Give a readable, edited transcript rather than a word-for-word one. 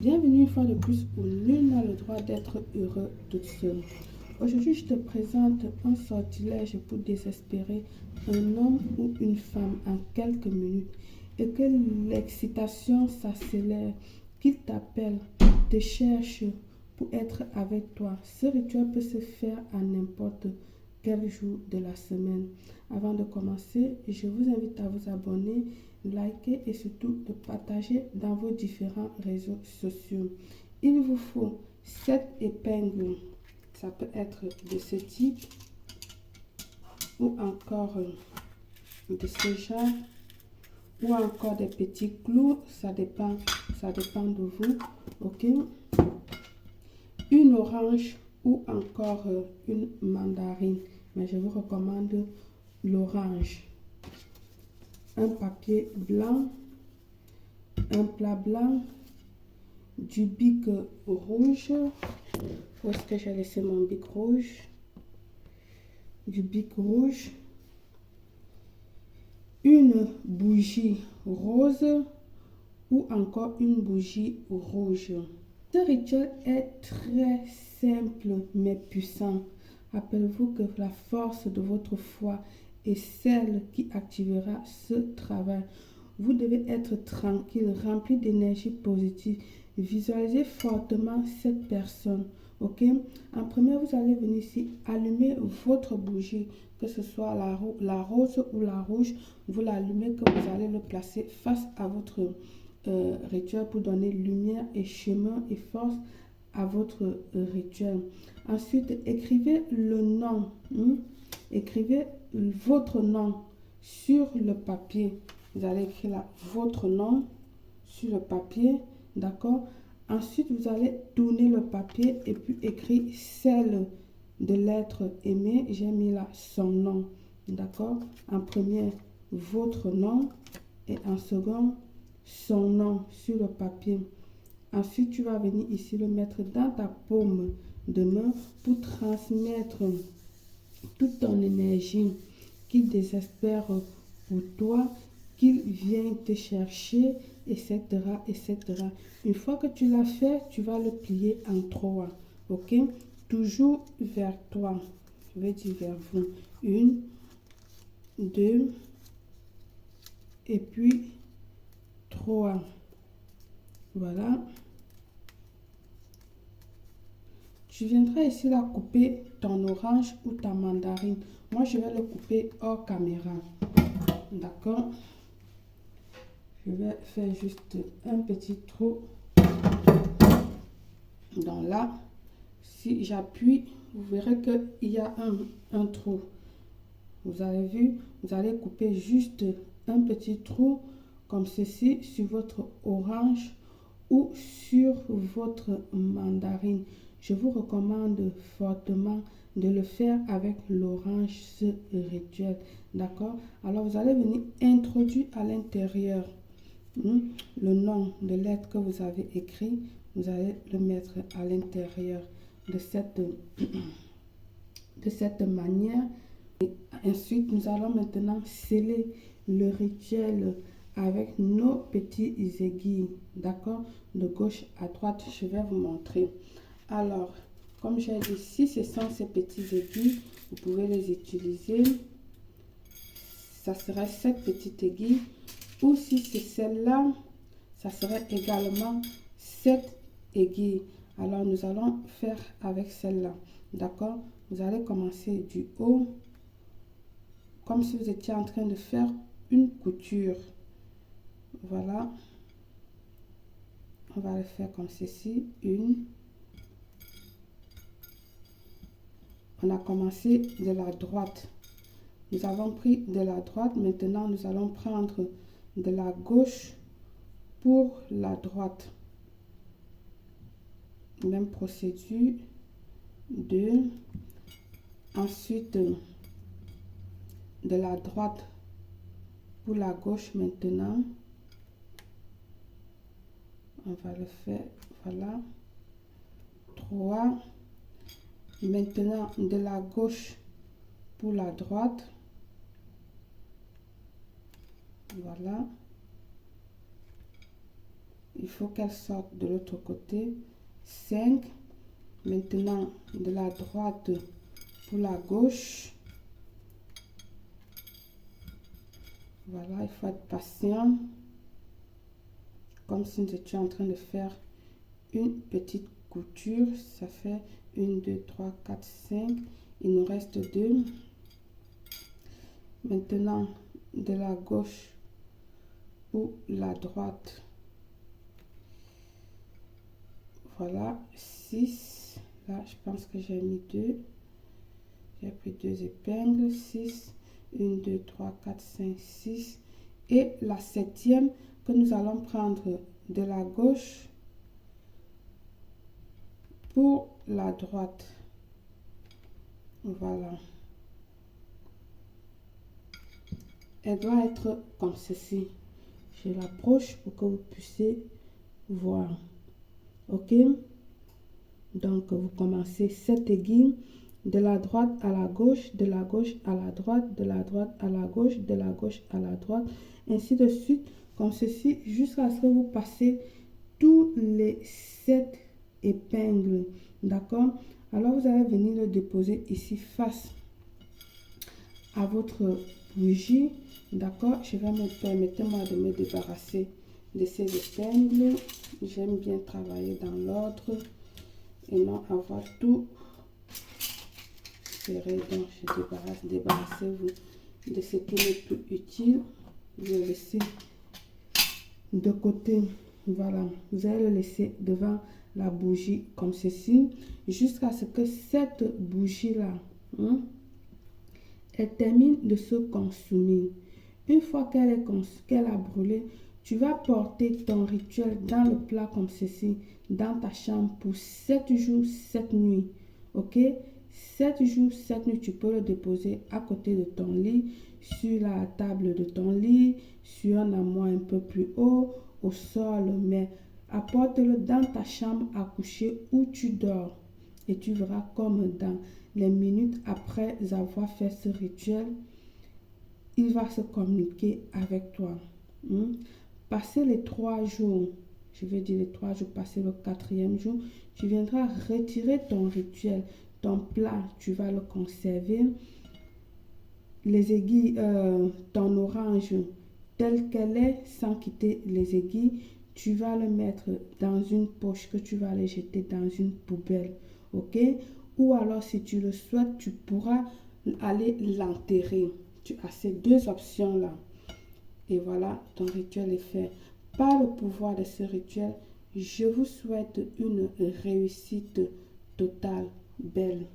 Bienvenue une fois de plus où nul n'a le droit d'être heureux toute seule. Aujourd'hui, je te présente un sortilège pour désespérer un homme ou une femme en quelques minutes et que l'excitation s'accélère, qu'il t'appelle, te cherche pour être avec toi. Ce rituel peut se faire à n'importe quel jour de la semaine. Avant de commencer, je vous invite à vous abonner, liker et surtout de partager dans vos différents réseaux sociaux. Il vous faut 7 épingles. Ça peut être de ce type ou encore de ce genre ou encore des petits clous. Ça dépend de vous. Ok. Une orange ou encore une mandarine. Mais je vous recommande l'orange. Un papier blanc, un plat blanc, du bic rouge. Où est-ce que j'ai laissé mon bic rouge? Du bic rouge. Une bougie rose ou encore une bougie rouge. Ce rituel est très simple mais puissant. Rappelez-vous que la force de votre foi est celle qui activera ce travail. Vous devez être tranquille, rempli d'énergie positive. Visualisez fortement cette personne. Ok? En premier, vous allez venir ici, allumer votre bougie, que ce soit la rose ou la rouge. Vous l'allumez, que vous allez le placer face à votre rituel pour donner lumière et chemin et force à votre rituel. Ensuite, écrivez le nom. Écrivez votre nom sur le papier. Vous allez écrire là, votre nom sur le papier. D'accord? Ensuite, vous allez tourner le papier et puis écrire celle de l'être aimé. J'ai mis là son nom. D'accord? En premier, votre nom et en second, son nom sur le papier. Ensuite, tu vas venir ici le mettre dans ta paume de main pour transmettre toute ton énergie qu'il désespère pour toi, qu'il vient te chercher, etc., etc. Une fois que tu l'as fait, tu vas le plier en 3. Ok? Toujours vers toi. Je vais dire vers vous. 1, 2, et puis 3. Voilà. Tu viendras ici là couper ton orange ou ta mandarine. Moi, je vais le couper hors caméra. D'accord? Je vais faire juste un petit trou. Donc là, si j'appuie, vous verrez qu'il y a un trou. Vous avez vu? Vous allez couper juste un petit trou comme ceci sur votre orange ou sur votre mandarine. Je vous recommande fortement de le faire avec l'orange, ce rituel. D'accord? Alors, vous allez venir introduire à l'intérieur le nom de l'être que vous avez écrit. Vous allez le mettre à l'intérieur de cette manière. Et ensuite, nous allons maintenant sceller le rituel avec nos petits aiguilles. D'accord? De gauche à droite, je vais vous montrer. Alors, comme j'ai dit, si ce sont ces petits aiguilles, vous pouvez les utiliser. Ça serait cette petite aiguille. Ou si c'est celle-là, ça serait également cette aiguille. Alors, nous allons faire avec celle-là. D'accord? Vous allez commencer du haut, comme si vous étiez en train de faire une couture. Voilà. On va le faire comme ceci. Une. On a commencé de la droite. Nous avons pris de la droite. Maintenant, nous allons prendre de la gauche pour la droite. Même procédure. 2. Ensuite, de la droite pour la gauche maintenant. On va le faire. Voilà. 3. Maintenant, de la gauche pour la droite. Voilà. il faut qu'elle sorte de l'autre côté. 5. Maintenant, de la droite pour la gauche. Voilà, il faut être patient. Comme si nous étions en train de faire une petite couture. Ça fait 1, 2, 3, 4, 5. Il nous reste 2. Maintenant, de la gauche ou la droite. Voilà, 6. Là, je pense que j'ai mis 2. J'ai pris 2 épingles. 6. 1, 2, 3, 4, 5, 6. Et la 7e que nous allons prendre de la gauche pour la droite. Voilà. Elle doit être comme ceci. Je l'approche pour que vous puissiez voir. Ok? Donc, vous commencez cette aiguille de la droite à la gauche, de la gauche à la droite, de la droite à la gauche, de la gauche à la droite, ainsi de suite, comme ceci, jusqu'à ce que vous passez tous les 7 épingles. D'accord? Alors, vous allez venir le déposer ici face à votre bougie. D'accord? Je vais permettez-moi de me débarrasser de ces épingles. J'aime bien travailler dans l'ordre et non avoir tout serré. Donc, débarrassez-vous de ce qui n'est plus utile. Vous le laissez de côté. Voilà, vous allez le laisser devant la bougie comme ceci jusqu'à ce que cette bougie là elle termine de se consumer. Une fois qu'elle a brûlé, tu vas porter ton rituel dans le plat comme ceci, dans ta chambre pour 7 jours, 7 nuits. Ok? 7 jours, 7 nuits, tu peux le déposer à côté de ton lit, sur la table de ton lit, sur un armoire un peu plus haut, au sol, mais apporte-le dans ta chambre à coucher où tu dors. Et tu verras comme dans les minutes après avoir fait ce rituel, il va se communiquer avec toi. Passer les 3 jours, je vais dire les 3 jours, passer le 4e jour, tu viendras retirer ton rituel, ton plat, tu vas le conserver. Les aiguilles, ton orange telle qu'elle est, sans quitter les aiguilles, tu vas le mettre dans une poche que tu vas aller jeter dans une poubelle. Ok? Ou alors, si tu le souhaites, tu pourras aller l'enterrer. Tu as ces 2 options-là. Et voilà, ton rituel est fait. Par le pouvoir de ce rituel, je vous souhaite une réussite totale, belle.